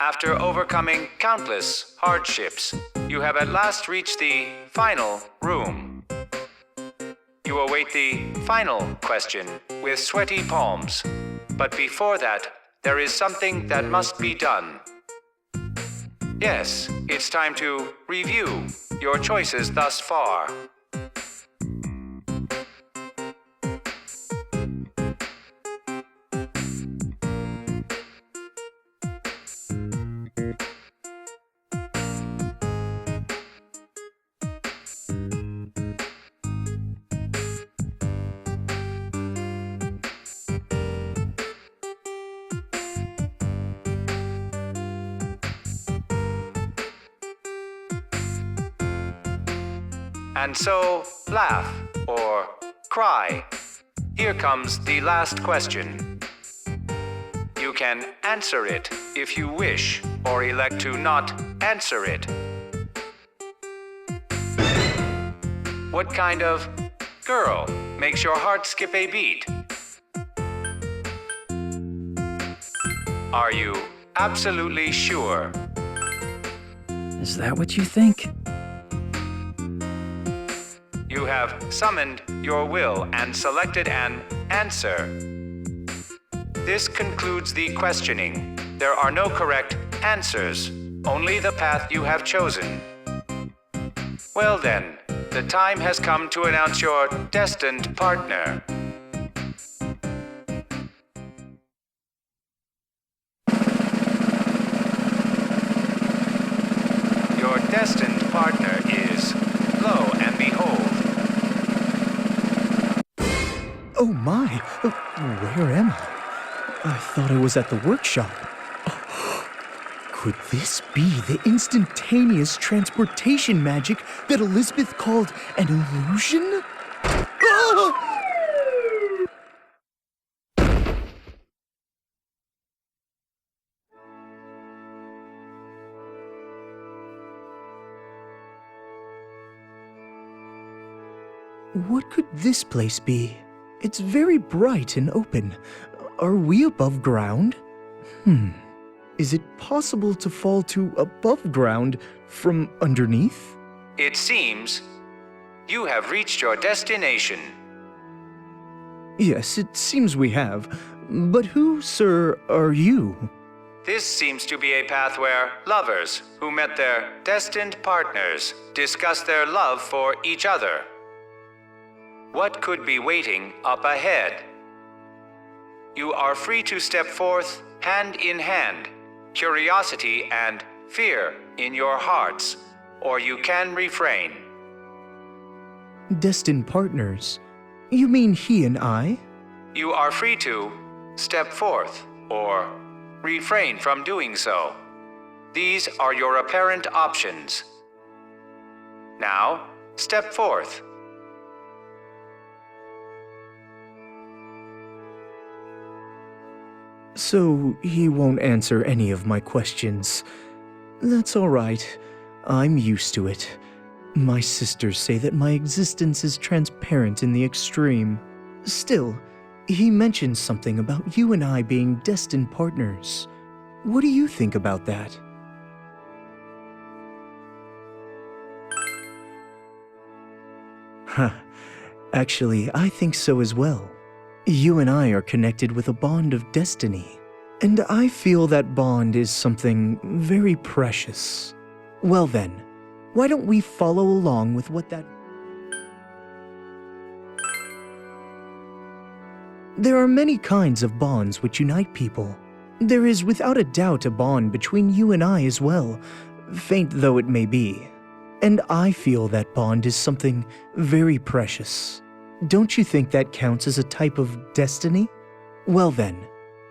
After overcoming countless hardships, you have at last reached the final room. You await the final question with sweaty palms. But before that, there is something that must be done. Yes, it's time to review your choices thus far. And so, laugh or cry. Here comes the last question. You can answer it if you wish, or elect to not answer it. What kind of girl makes your heart skip a beat? Are you absolutely sure? Is that what you think? You have summoned your will and selected an answer. This concludes the questioning. There are no correct answers, only the path you have chosen. Well then, the time has come to announce your destined partner. Your destined partner is, lo and behold, Oh my! Where am I? I thought I was at the workshop. Could this be the instantaneous transportation magic that Elizabeth called an illusion? What could this place be? It's very bright and open. Are we above ground? Is it possible to fall to above ground from underneath? it seems you have reached your destination. Yes, it seems we have. But who, sir, are you? This seems to be a path where lovers who met their destined partners discuss their love for each other. What could be waiting up ahead? You are free to step forth hand in hand, curiosity and fear in your hearts, or you can refrain. Destined partners? You mean he and I? You are free to step forth or refrain from doing so. These are your apparent options. Now, step forth. So he won't answer any of my questions. That's all right. I'm used to it. My sisters say that my existence is transparent in the extreme. Still, he mentioned something about you and I being destined partners. What do you think about that? Actually, I think so as well. You and I are connected with a bond of destiny, and I feel that bond is something very precious. Well then, why don't we follow along with what that... There are many kinds of bonds which unite people. There is without a doubt a bond between you and I as well, faint though it may be. And I feel that bond is something very precious. Don't you think that counts as a type of destiny? Well then,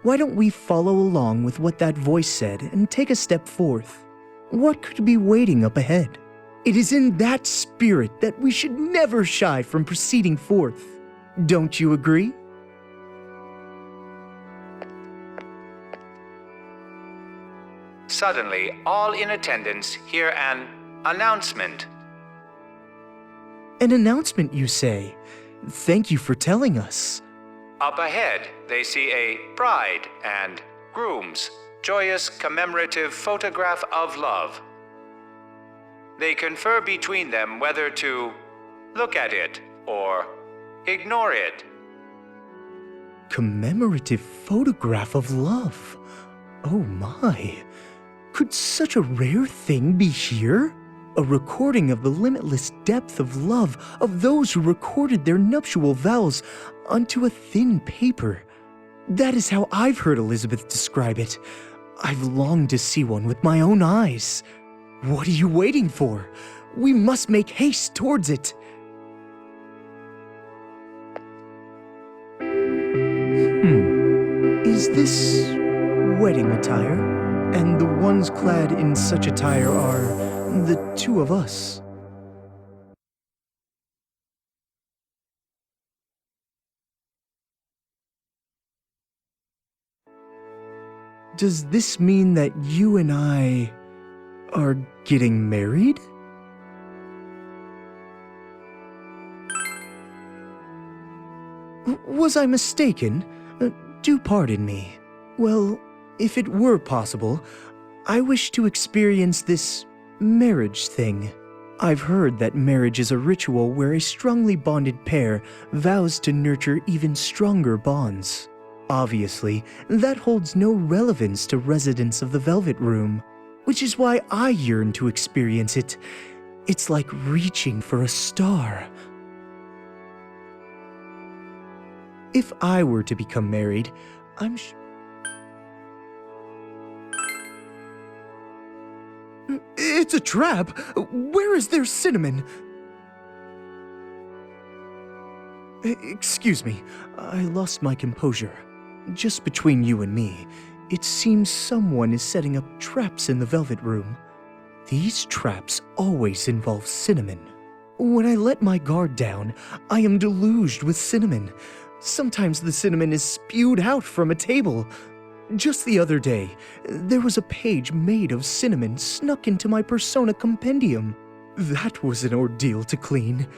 why don't we follow along with what that voice said and take a step forth? What could be waiting up ahead? It is in that spirit that we should never shy from proceeding forth. Don't you agree? Suddenly, all in attendance hear an announcement. An announcement, you say? Thank you for telling us. Up ahead, they see a bride and grooms joyous commemorative photograph of love. They confer between them whether to look at it or ignore it. Commemorative photograph of love. Oh my. Could such a rare thing be here? A recording of the limitless depth of love of those who recorded their nuptial vows onto a thin paper. That is how I've heard Elizabeth describe it. I've longed to see one with my own eyes. What are you waiting for? We must make haste towards it. Is this wedding attire? And the ones clad in such attire are the two of us. Does this mean that you and I are getting married? Was I mistaken? Do pardon me. Well, if it were possible, I wish to experience this marriage thing. I've heard that marriage is a ritual where a strongly bonded pair vows to nurture even stronger bonds. Obviously, that holds no relevance to residents of the Velvet Room, which is why I yearn to experience it. It's like reaching for a star. If I were to become married, I'm It's a trap! Where is their cinnamon? Excuse me, I lost my composure. Just between you and me, it seems someone is setting up traps in the Velvet Room. These traps always involve cinnamon. When I let my guard down, I am deluged with cinnamon. Sometimes the cinnamon is spewed out from a table. Just the other day, there was a page made of cinnamon snuck into my Persona compendium. That was an ordeal to clean.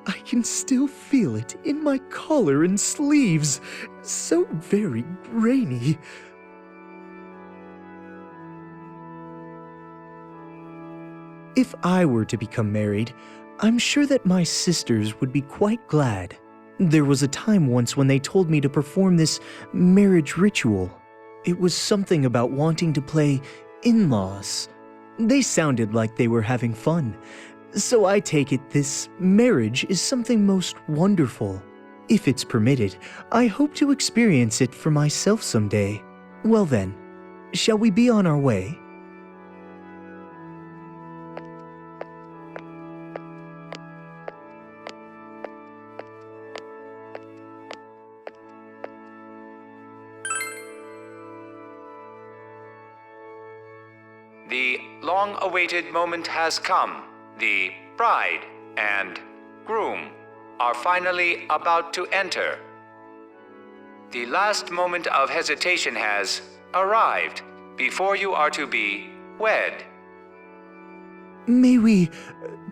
I can still feel it in my collar and sleeves. So very grainy. If I were to become married, I'm sure that my sisters would be quite glad. There was a time once when they told me to perform this marriage ritual. It was something about wanting to play in-laws. They sounded like they were having fun. So I take it this marriage is something most wonderful. If it's permitted, I hope to experience it for myself someday. Well then, shall we be on our way? The long-awaited moment has come. The bride and groom are finally about to enter. The last moment of hesitation has arrived before you are to be wed. May we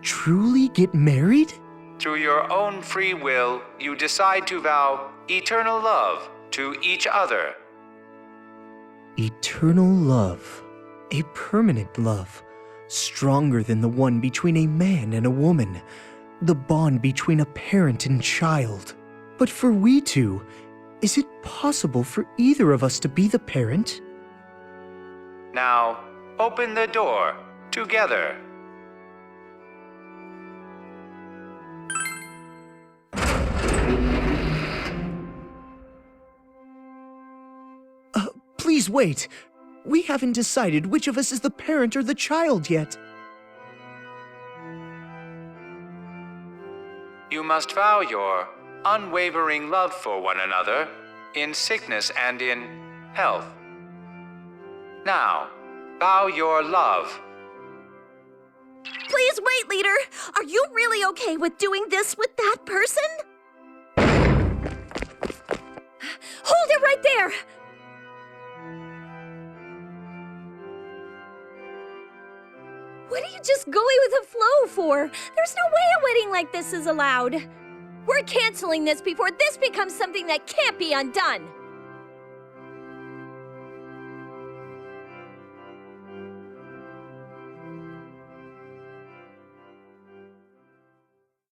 truly get married? Through your own free will, you decide to vow eternal love to each other. Eternal love. A permanent love. Stronger than the one between a man and a woman. The bond between a parent and child. But for we two, is it possible for either of us to be the parent? Now, open the door together. Please wait. We haven't decided which of us is the parent or the child yet. You must vow your unwavering love for one another in sickness and in health. Now, vow your love. Please wait, leader! Are you really okay with doing this with that person? Hold it right there! What are you just going with the flow for? There's no way a wedding like this is allowed. We're canceling this before this becomes something that can't be undone.